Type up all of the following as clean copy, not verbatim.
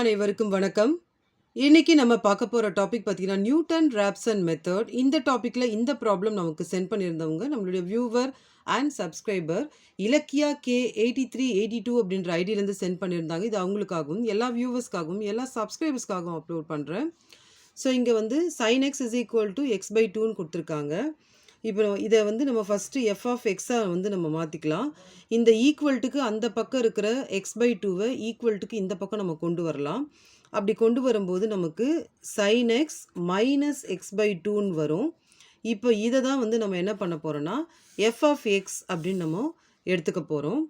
அனைவருக்கும் வணக்கம். இன்னைக்கு நம்ம பார்க்க போற டாபிக் பார்த்தீங்கன்னா, நியூட்டன் ராப்சன் மெத்தட். இந்த டாபிக்ல இந்த ப்ராப்ளம் நமக்கு சென்ட் பண்ணியிருந்தவங்க நம்மளுடைய viewer and subscriber Ilakkiya K 8382 அப்படின்ற ஐடியிலேருந்து சென்ட் பண்ணியிருந்தாங்க. இது அவங்களுக்காகவும், எல்லா வியூவர்ஸ்க்காகவும், எல்லா சப்ஸ்கிரைபர்ஸ்க்காகவும் அப்லோட் பண்ணுறேன். ஸோ இங்கே வந்து sin x is equal to X by டூன்னு கொடுத்துருக்காங்க. இப்போ இதை வந்து நம்ம ஃபஸ்ட்டு எஃப் ஆஃப் எக்ஸாக வந்து நம்ம மாற்றிக்கலாம். இந்த ஈக்குவல்ட்டுக்கு அந்த பக்கம் இருக்கிற எக்ஸ் பை டூவை ஈக்குவல்ட்டுக்கு இந்த பக்கம் நம்ம கொண்டு வரலாம். அப்படி கொண்டு வரும்போது நமக்கு sin x minus x by டூன்னு வரும். இப்போ இதை தான் வந்து நம்ம என்ன பண்ண போகிறோன்னா எஃப் ஆஃப் எக்ஸ் அப்படின்னு நம்ம எடுத்துக்க போகிறோம்.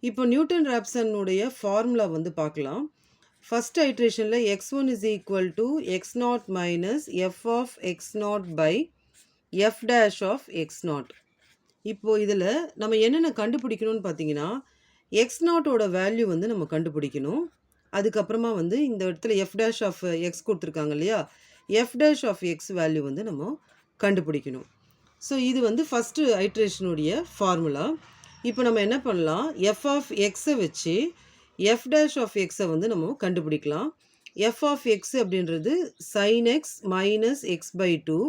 இப்போ நியூட்டன் ராப்சனுடைய ஃபார்முலா வந்து பார்க்கலாம். ஃபஸ்ட் ஐட்ரேஷனில் x1 is equal to x nought minus f of x nought by f dash of x nought. இப்போது இதில் நம்ம என்னென்ன கண்டுபிடிக்கணும்னு பார்த்தீங்கன்னா, எக்ஸ் நாட்டோட வேல்யூ வந்து நம்ம கண்டுபிடிக்கணும். அதுக்கப்புறமா வந்து இந்த இடத்துல எஃப் டேஷ் ஆஃப் எக்ஸ் கொடுத்துருக்காங்க இல்லையா, F dash of X value வந்து நம்ம கண்டுபிடிக்கணும். ஸோ இது வந்து ஃபஸ்ட்டு ஐட்ரேஷனுடைய ஃபார்முலா. இப்போ நம்ம என்ன பண்ணலாம், எஃப் ஆஃப் எக்ஸை வச்சு எஃப் டேஷ் ஆஃப் எக்ஸை வந்து நம்ம கண்டுபிடிக்கலாம். எஃப் ஆஃப் எக்ஸ் அப்படின்றது sin x minus x by two.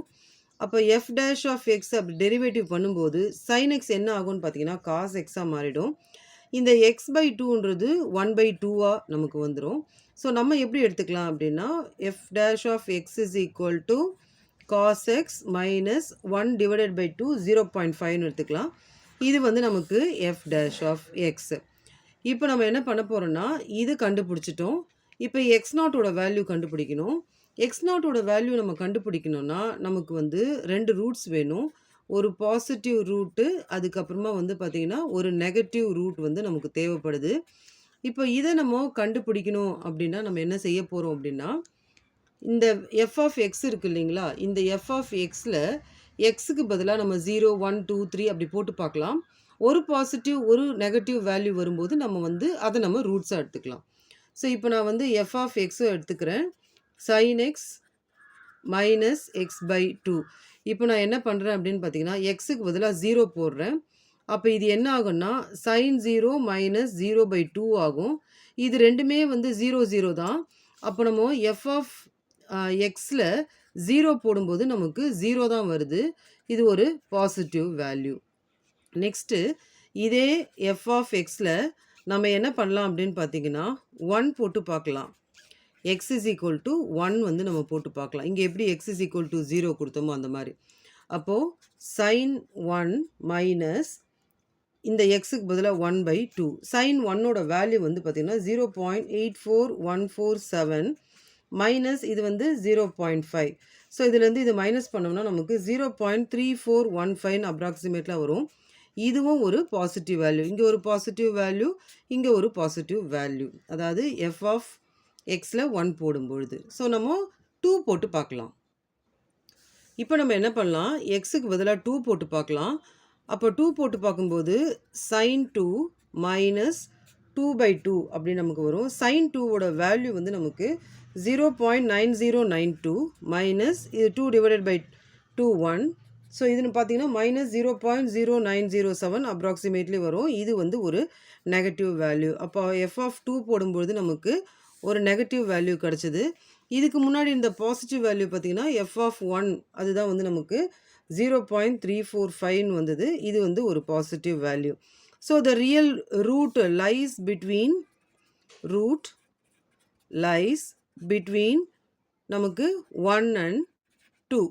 அப்போ எஃப் டேஷ் ஆஃப் எக்ஸ் அப்படி டெரிவேட்டிவ் பண்ணும்போது sin x என்ன ஆகும்னு பார்த்தீங்கன்னா காஸ் எக்ஸாக மாறிடும். இந்த எக்ஸ் பை டூன்றது ஒன் பை டூவாக நமக்கு வந்துடும். ஸோ நம்ம எப்படி எடுத்துக்கலாம் அப்படின்னா, f dash of x is equal to cos x minus one divided by two 0.5ன்னு எடுத்துக்கலாம். இது வந்து நமக்கு எஃப் டேஷ் ஆஃப் எக்ஸ். இப்போ நம்ம என்ன பண்ண போகிறோன்னா, இது கண்டுபிடிச்சிட்டோம். இப்போ எக்ஸ் நாட்டோட வேல்யூ கண்டுபிடிக்கணும். எக்ஸ் நாட்டோட வேல்யூ நம்ம கண்டுபிடிக்கணும்னா நமக்கு வந்து ரெண்டு ரூட்ஸ் வேணும். ஒரு பாசிட்டிவ் ரூட்டு, அதுக்கப்புறமா வந்து பார்த்திங்கன்னா ஒரு நெகட்டிவ் ரூட் வந்து நமக்கு தேவைப்படுது. இப்போ இதை நம்ம கண்டுபிடிக்கணும் அப்படின்னா நம்ம என்ன செய்ய போகிறோம் அப்படின்னா, இந்த எஃப் ஆஃப் எக்ஸ் இருக்குது இல்லைங்களா, இந்த எஃப் ஆஃப் எக்ஸில் எக்ஸுக்கு பதிலாக நம்ம 0 1 2 3 அப்படி போட்டு பார்க்கலாம். ஒரு பாசிட்டிவ் ஒரு நெகட்டிவ் வேல்யூ வரும்போது நம்ம வந்து அதை நம்ம ரூட்ஸாக எடுத்துக்கலாம். ஸோ இப்போ நான் வந்து எஃப் ஆஃப் எக்ஸும் எடுத்துக்கிறேன், sin x minus x by two. இப்போ நான் என்ன பண்ணுறேன் அப்படின்னு பார்த்தீங்கன்னா, எக்ஸுக்கு பதிலாக 0 போடுறேன். அப்போ இது என்ன ஆகும்னா sin 0 மைனஸ் 0 பை டூ ஆகும். இது ரெண்டுமே வந்து 0 0 தான். அப்போ நம்ம எஃப் ஆஃப் எக்ஸில் 0 போடும்போது நமக்கு 0 தான் வருது. இது ஒரு பாசிட்டிவ் வேல்யூ. நெக்ஸ்ட்டு இதே எஃப் ஆஃப் எக்ஸில் நம்ம என்ன பண்ணலாம் அப்படின்னு பார்த்தீங்கன்னா 1 போட்டு பார்க்கலாம். எக்ஸ் இஸ் ஈக்குவல் டு 1 வந்து நம்ம போட்டு பார்க்கலாம். இங்கே எப்படி எக்ஸ் இஸ் ஈக்குவல் டு 0 கொடுத்தோமோ அந்த மாதிரி. அப்போது sin 1 மைனஸ் இந்த எக்ஸுக்கு பதிலாக 1 பை டூ. sin 1ஓட வேல்யூ வந்து பார்த்திங்கன்னா 0.84147 மைனஸ் இது வந்து 0.5. ஸோ இதுலேருந்து இது மைனஸ் பண்ணோம்னா நமக்கு 0.3415 அப்ராக்சிமேட்டில் வரும். இதுவும் ஒரு பாசிட்டிவ் வேல்யூ. இங்கே ஒரு பாசிட்டிவ் வேல்யூ, இங்கே ஒரு பாசிட்டிவ் வேல்யூ. அதாவது எஃப் ஆஃப் எக்ஸில் 1 போடும்பொழுது. ஸோ நம்ம 2 போட்டு பார்க்கலாம். இப்போ நம்ம என்ன பண்ணலாம், எக்ஸுக்கு பதிலாக 2 போட்டு பார்க்கலாம். அப்போ 2 போட்டு பார்க்கும்போது sin 2 மைனஸ் 2 பை டூ அப்படின்னு நமக்கு வரும். sin 2ஓட வேல்யூ வந்து நமக்கு 0.9092 மைனஸ் இது 2 டிவைடட் பை 2 1. ஸோ இதுன்னு பார்த்தீங்கன்னா மைனஸ் 0.0907 அப்ராக்சிமேட்லி வரும். இது வந்து ஒரு நெகட்டிவ் வேல்யூ. அப்போ எஃப் ஆஃப் 2 போடும்பொழுது நமக்கு ஒரு நெகட்டிவ் வேல்யூ கிடச்சிது. இதுக்கு முன்னாடி இந்த பாசிட்டிவ் வேல்யூ பார்த்திங்கன்னா எஃப் ஆஃப் 1 அதுதான் வந்து நமக்கு 0.345 வந்தது. இது வந்து ஒரு positive value. So the real root lies between நமக்கு 1 அண்ட் 2.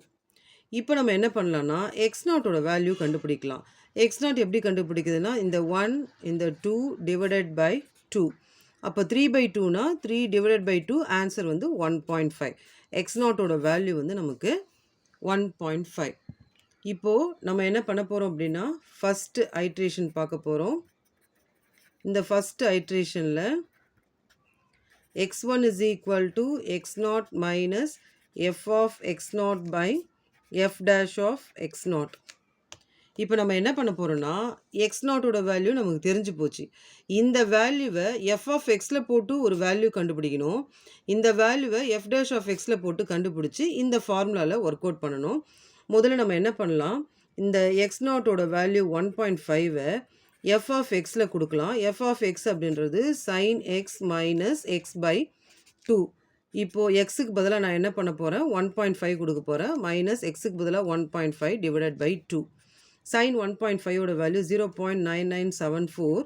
இப்போ நம்ம என்ன பண்ணலான்னா எக்ஸ் நாட்டோட வேல்யூ கண்டுபிடிக்கலாம். எக்ஸ் நாட் எப்படி கண்டுபிடிக்குதுன்னா இந்த 1 இந்த 2 டிவைடட் பை 2. அப்போ 3 பை டூனா 3 டிவைடட் பை 2 ஆன்சர் வந்து 1.5. எக்ஸ் நாட்டோட வேல்யூ வந்து நமக்கு 1.5. இப்போது நம்ம என்ன பண்ண போகிறோம் அப்படின்னா ஃபஸ்ட்டு ஐட்ரேஷன் பார்க்க போகிறோம். இந்த first ஐட்ரேஷனில் x1 is equal to x naught minus f of x naught by f dash of x naught. இப்போ நம்ம என்ன பண்ண போகிறோன்னா எக்ஸ் நாட்டோட வேல்யூ நமக்கு தெரிஞ்சு போச்சு. இந்த வேல்யூவை எஃப் ஆஃப் எக்ஸில் போட்டு ஒரு வேல்யூ கண்டுபிடிக்கணும். இந்த வேல்யூவை எஃப் டேஷ் ஆஃப் எக்ஸில் போட்டு கண்டுபிடிச்சி இந்த ஃபார்முலாவில் ஒர்க் அவுட் பண்ணணும். முதல்ல நம்ம என்ன பண்ணலாம், இந்த எக்ஸ் நாட்டோட வேல்யூ 1.5ஐ எஃப் ஆஃப் எக்ஸில் கொடுக்கலாம். எஃப் ஆஃப் எக்ஸ் அப்படின்றது sin x minus x by 2. இப்போது எக்ஸுக்கு பதிலாக நான் என்ன பண்ண போகிறேன், 1.5 கொடுக்க போகிறேன். மைனஸ் எக்ஸுக்கு பதிலாக 1.5 டிவைடட் பை 2. சைன் 1.5ஓட வேல்யூ 0.9974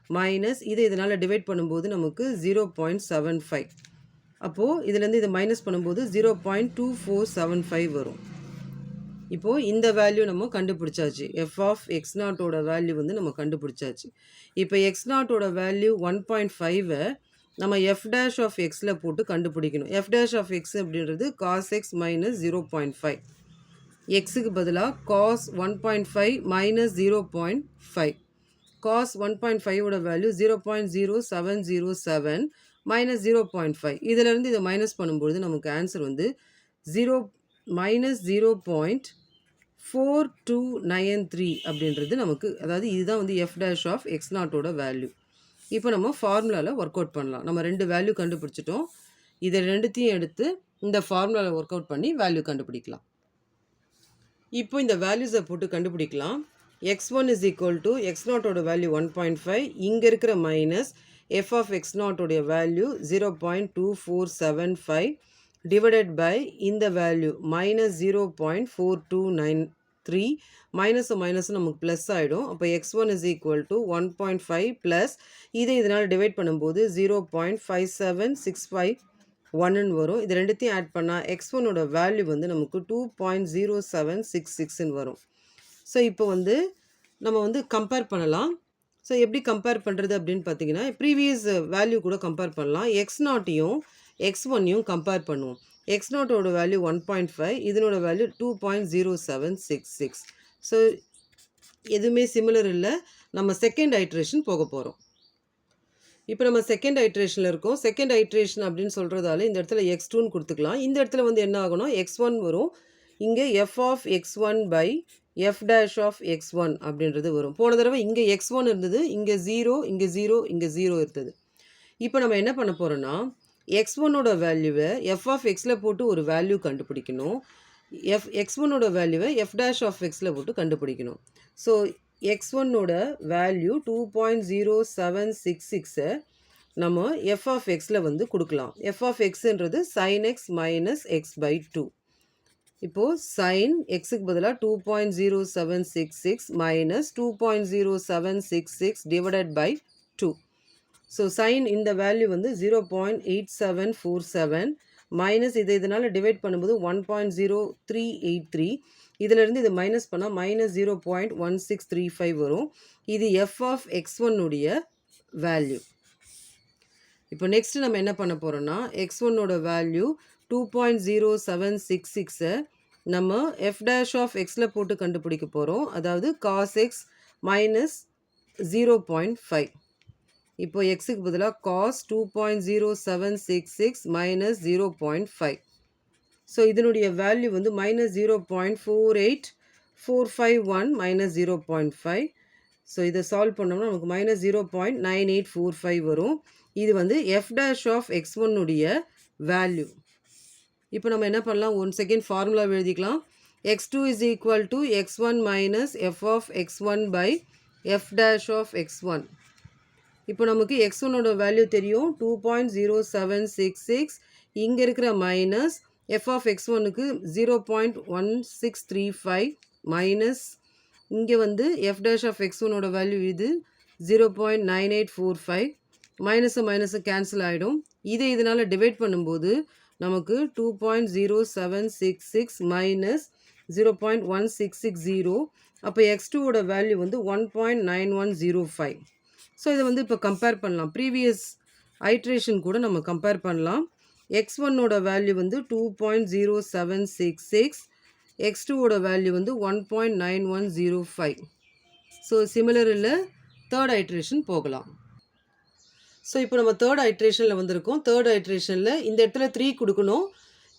மைனஸ் இதனால் டிவைட் பண்ணும்போது நமக்கு 0.75. அப்போது இதுலேருந்து இதை மைனஸ் பண்ணும்போது 0.2475 வரும். இப்போது இந்த வேல்யூ நம்ம கண்டுபிடிச்சாச்சு. எஃப் ஆஃப் எக்ஸ் நாட்டோட வேல்யூ வந்து நம்ம கண்டுபிடிச்சாச்சு. இப்போ எக்ஸ் நாட்டோட வேல்யூ 1.5 நம்ம எஃப் டேஷ் ஆஃப் எக்ஸில் போட்டு கண்டுபிடிக்கணும். எஃப் டேஷ் ஆஃப் எக்ஸ் அப்படின்றது காஸ் எக்ஸ் மைனஸ் 0.5. எக்ஸுக்கு பதிலாக காஸ் 1.5 மைனஸ் 0.5. காஸ் 1.5ஓட வேல்யூ 0.0707 மைனஸ் 0.5. இதிலேருந்து இதை மைனஸ் பண்ணும்பொழுது நமக்கு ஆன்சர் வந்து மைனஸ் 0.4293 அப்படின்றது நமக்கு, அதாவது இதுதான் வந்து எஃப் டேஷ் ஆஃப் எக்ஸ் நாட்டோட வேல்யூ. இப்போ நம்ம ஃபார்முலாவில் ஒர்க் அவுட் பண்ணலாம். நம்ம 2 வேல்யூ கண்டுபிடிச்சிட்டோம். இதை ரெண்டுத்தையும் எடுத்து இந்த ஃபார்முலாவில் ஒர்க் அவுட் பண்ணி வேல்யூ கண்டுபிடிக்கலாம். இப்போ இந்த வேல்யூஸை போட்டு கண்டுபிடிக்கலாம். x1 is equal to x நாட்டோட வேல்யூ 1.5, இங்கே இருக்கிற மைனஸ் எஃப் ஆஃப் எக்ஸ் நாட்டோடைய வேல்யூ 0.2475 divided by இந்த வேல்யூ மைனஸ் 0.4293 மைனஸ் நமக்கு ப்ளஸ் ஆகிடும். அப்போ x1 is equal to 1.5 plus இதனால் டிவைட் பண்ணும்போது 0.57651 வரும். இது ரெண்டுத்தையும் ஆட் பண்ணால் x1ஓட வேல்யூ வந்து நமக்கு 2.0766 வரும். ஸோ இப்போ வந்து நம்ம வந்து கம்பேர் பண்ணலாம். ஸோ எப்படி கம்பேர் பண்ணுறது அப்படின்னு பார்த்தீங்கன்னா, ப்ரீவியஸ் வேல்யூ கூட கம்பேர் பண்ணலாம். எக்ஸ் நாட்டையும் x1ஐயும் கம்பேர் பண்ணுவோம். எக்ஸ் நாட்டோட வேல்யூ 1.5, இதனோட வேல்யூ 2.0766. ஸோ எதுவுமே சிமிலர் இல்லை. நம்ம செகண்ட் ஐட்ரேஷன் போக போகிறோம். இப்போ நம்ம செகண்ட் ஐட்ரேஷனில் இருக்கோம். செகண்ட் ஐட்ரேஷன் அப்படின்னு சொல்கிறதால இந்த இடத்துல x2ன்னு கொடுத்துக்கலாம். இந்த இடத்துல வந்து என்ன ஆகணும், x1 வரும். இங்கே F of x1 by f dash of x1 அப்படின்றது வரும். போன தடவை இங்கே x1 இருந்தது, இங்கே 0, இங்கே 0, இங்கே 0 இருந்தது. இப்போ நம்ம என்ன பண்ண போகிறோன்னா, x1ஓட வேல்யூவை எஃப் ஆஃப் எக்ஸில் போட்டு ஒரு வேல்யூ கண்டுபிடிக்கணும். x1ஓட வேல்யூவை எஃப் டேஷ் ஆஃப் எக்ஸில் போட்டு கண்டுபிடிக்கணும். ஸோ x1ஓட வேல்யூ 2.0766 நம்ம எஃப் ஆஃப் எக்ஸில் வந்து கொடுக்கலாம். எஃப் ஆஃப் எக்ஸ்ன்றது sine x minus x by 2. இப்போது சைன் எக்ஸுக்கு பதிலாக 2.0766 minus 2.0766 divided by 2. So sine இந்த வேல்யூ வந்து 0.8747 மைனஸ் இதனால் டிவைட் பண்ணும்போது 1.0383. இதிலிருந்து இது மைனஸ் பண்ணால் மைனஸ் 0.1635 வரும். இது எஃப் ஆஃப் x1உடைய வேல்யூ. இப்போ நெக்ஸ்ட் நம்ம என்ன பண்ண போகிறோன்னா, x1ஓட வேல்யூ 2.0766 நம்ம எஃப் டேஷ் ஆஃப் எக்ஸில் போட்டு கண்டுபிடிக்க போகிறோம். அதாவது காஸ் எக்ஸ் மைனஸ் 0.5. இப்போ எக்ஸுக்கு பதிலாக காஸ் 2.0766 மைனஸ் 0.5. ஸோ இதனுடைய வேல்யூ வந்து மைனஸ் 0.48451 மைனஸ் 0.5. ஸோ இதை சால்வ் பண்ணோம்னா நமக்கு மைனஸ் 0.9845 வரும். இது வந்து எஃப் டேஷ் ஆஃப் x1உடைய வேல்யூ. இப்போ நம்ம என்ன பண்ணலாம், ஒன் செகண்ட் ஃபார்முலா எழுதிக்கலாம். x2 is equal to x1 minus f of x1 by f dash of x1. இப்போ நமக்கு x1ஓட வேல்யூ தெரியும் 2.0766. இங்கே இருக்கிற மைனஸ் எஃப் ஆஃப் x1க்கு 0.1635 மைனஸ் இங்கே வந்து எஃப் டேஷ் ஆஃப் x1ஓட வேல்யூ இது 0.9845. மைனஸு கேன்சல் ஆகிடும். இதனால் டிவைட் பண்ணும்போது நமக்கு 2.0766 மைனஸ் 0.1660. அப்போ x2ஓட வேல்யூ வந்து 1.9105. ஸோ இதை வந்து இப்போ கம்பேர் பண்ணலாம். ப்ரீவியஸ் ஐட்ரேஷன் கூட நம்ம கம்பேர் பண்ணலாம். x1ஓட வேல்யூ வந்து 2.0766, x2ஓட வேல்யூ வந்து 1.9105. ஸோ சிமிலர் இல்லை. தேர்ட் ஐட்ரேஷன் போகலாம். ஸோ இப்போ நம்ம தேர்ட் ஐட்ரேஷனில் வந்திருக்கோம். தேர்ட் ஐட்ரேஷனில் இந்த இடத்துல 3 கொடுக்கணும்.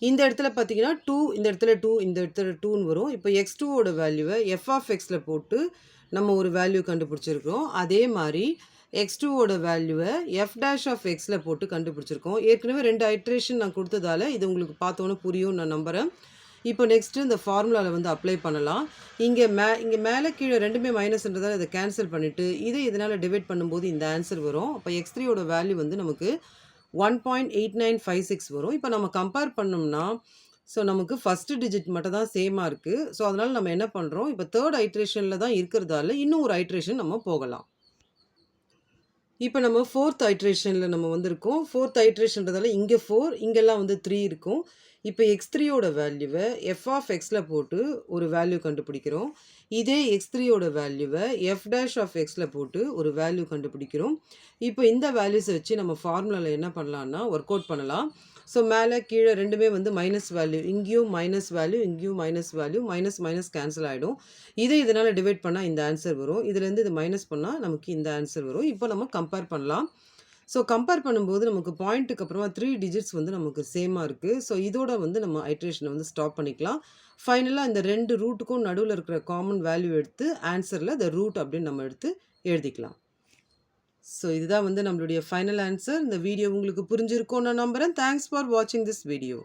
இந்த இடத்துல பார்த்தீங்கன்னா 2, இந்த இடத்துல 2, இந்த இடத்துல 2ன்னு வரும். இப்போ x2ஓட வேல்யூவை எஃப் ஆஃப் எக்ஸில் போட்டு நம்ம ஒரு வேல்யூ கண்டுபிடிச்சிருக்கோம். அதே மாதிரி x2ஓட வேல்யூவை எஃப் டேஷ் ஆஃப் எக்ஸில் போட்டு கண்டுபிடிச்சிருக்கோம். ஏற்கனவே 2 ஐட்ரேஷன் நான் கொடுத்ததால இது உங்களுக்கு பார்த்தோன்னே புரியும் நான் நம்புகிறேன். இப்போ நெக்ஸ்ட்டு இந்த ஃபார்முலாவில் வந்து அப்ளை பண்ணலாம். இங்கே மேலே கீழே ரெண்டுமே மைனஸ்ன்றதால் இதை கேன்சல் பண்ணிவிட்டு இதனால் டிவைட் பண்ணும்போது இந்த ஆன்சர் வரும். அப்போ x3ஓட வேல்யூ வந்து நமக்கு 1.8956 வரும். இப்போ நம்ம கம்பேர் பண்ணோம்னா, ஸோ நமக்கு ஃபர்ஸ்ட்டு டிஜிட் மட்டும் தான் சேமா இருக்கு. ஸோ அதனால நம்ம என்ன பண்றோம், இப்போ 3 ஐட்ரேஷன்ல தான் இருக்கிறதால, இன்னும் ஒரு ஐட்ரேஷன் நம்ம போகலாம். இப்போ நம்ம 4த் ஐட்ரேஷன்ல நம்ம வந்திருக்கோம். 4த் ஐட்ரேஷன்றதால இங்க 4 இங்கெல்லாம் வந்து 3 இருக்கும். இப்போ x3 யோட வேல்யூவ f ஆஃப் xல போட்டு ஒரு வேல்யூ கண்டுபிடிக்கிறோம். இதே x3 யோட வேல்யூவ f டாஷ் ஆஃப் xல போட்டு ஒரு வேல்யூ கண்டுபிடிக்கிறோம். இப்போ இந்த வேல்யூஸ வச்சு நம்ம ஃபார்முலால என்ன பண்ணலாம்னா, ஒர்க் அவுட் பண்ணலாம். ஸோ மேல கீழ 2மே வந்து மைனஸ் வேல்யூ. இங்கேயும் மைனஸ் வேல்யூ, இங்கேயும் minus value. Minus minus cancel ஆயிடும். இதை இதனால டிவைட் பண்ணா இந்த ஆன்சர் வரும். இதுலேருந்து இது மைனஸ் பண்ணா நமக்கு இந்த ஆன்சர் வரும். இப்போ நம்ம கம்பேர் பண்ணலாம். ஸோ கம்பேர் பண்ணும்போது நமக்கு பாயிண்ட்டுக்கு அப்புறமா 3 டிஜிட்ஸ் வந்து நமக்கு சேமா இருக்கு. ஸோ இதோட வந்து நம்ம ஐட்ரேஷனை வந்து ஸ்டாப் பண்ணிக்கலாம். ஃபைனலா இந்த 2 ரூட்டுக்கும் நடுவுல இருக்கிற காமன் வேல்யூ எடுத்து ஆன்சர்ல த ரூட் அப்படின்னு நம்ம எடுத்து எழுதிக்கலாம். ஸோ இதுதான் வந்து நம்மளுடைய ஃபைனல் ஆன்சர். இந்த வீடியோ உங்களுக்கு புரிஞ்சிருக்கும்னு நான் நம்புறேன். தேங்க்ஸ் ஃபார் வாட்சிங் திஸ் வீடியோ.